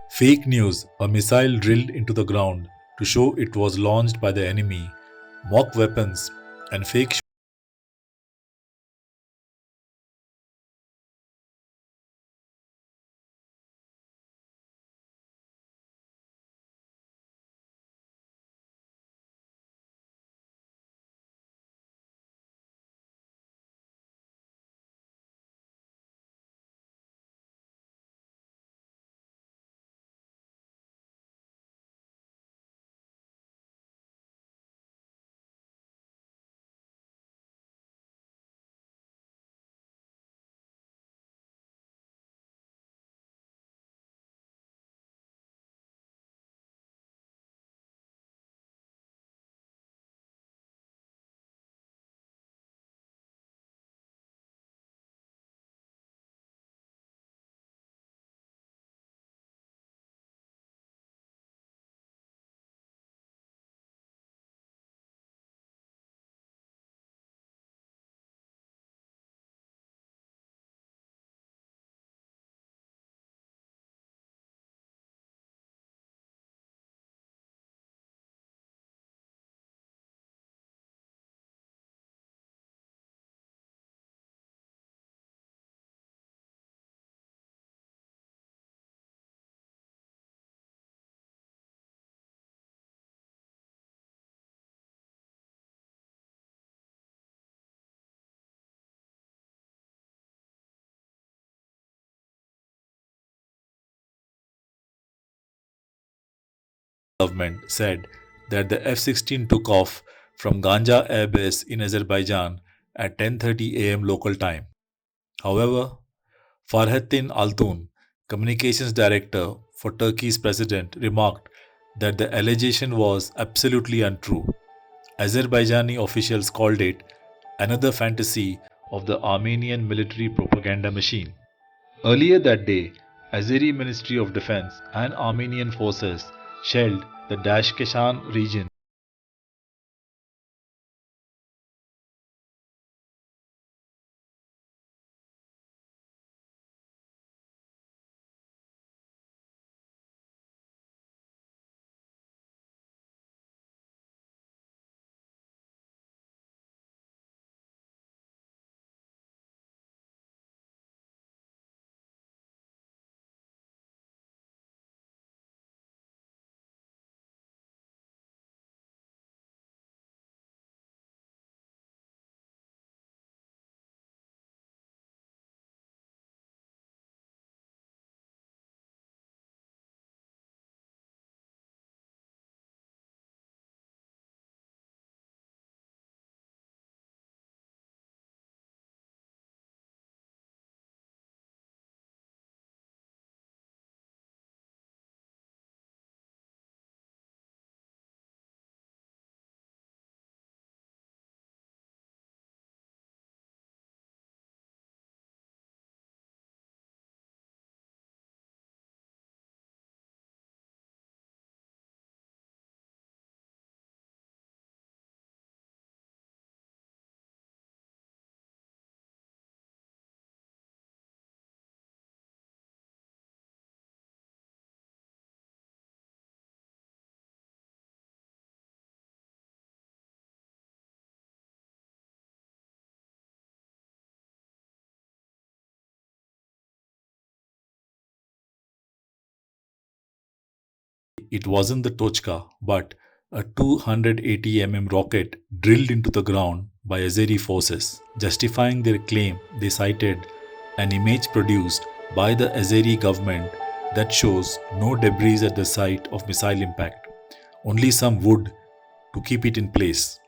Fake news, a missile drilled into the ground to show it was launched by the enemy, mock weapons, and fake government said that the F-16 took off from Ganja Air Base in Azerbaijan at 10:30 a.m. local time. However, Farhattin Altun, communications director for Turkey's president, remarked that the allegation was absolutely untrue. Azerbaijani officials called it another fantasy of the Armenian military propaganda machine. Earlier that day, Azeri Ministry of Defense and Armenian forces shelled the Dashkeshan region. It wasn't the Tochka, but a 280 rocket drilled into the ground by Azeri forces. Justifying their claim, they cited an image produced by the Azeri government that shows no debris at the site of missile impact, only some wood to keep it in place.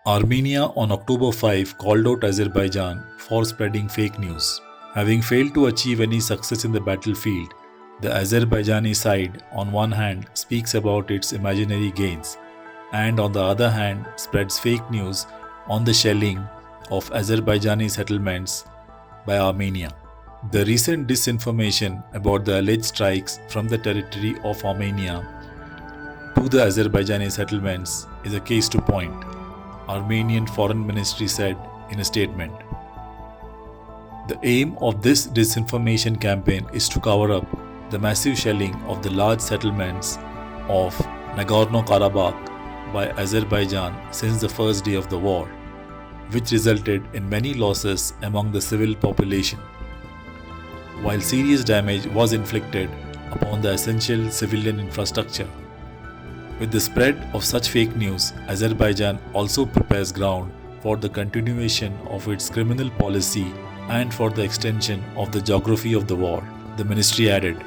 Armenia on October 5 called out Azerbaijan for spreading fake news. Having failed to achieve any success in the battlefield, the Azerbaijani side, on one hand, speaks about its imaginary gains, and on the other hand, spreads fake news on the shelling of Azerbaijani settlements by Armenia. The recent disinformation about the alleged strikes from the territory of Armenia to the Azerbaijani settlements is a case to point, Armenian Foreign Ministry said in a statement. The aim of this disinformation campaign is to cover up the massive shelling of the large settlements of Nagorno-Karabakh by Azerbaijan since the first day of the war, which resulted in many losses among the civil population. While serious damage was inflicted upon the essential civilian infrastructure. With the spread of such fake news, Azerbaijan also prepares ground for the continuation of its criminal policy and for the extension of the geography of the war. The ministry added,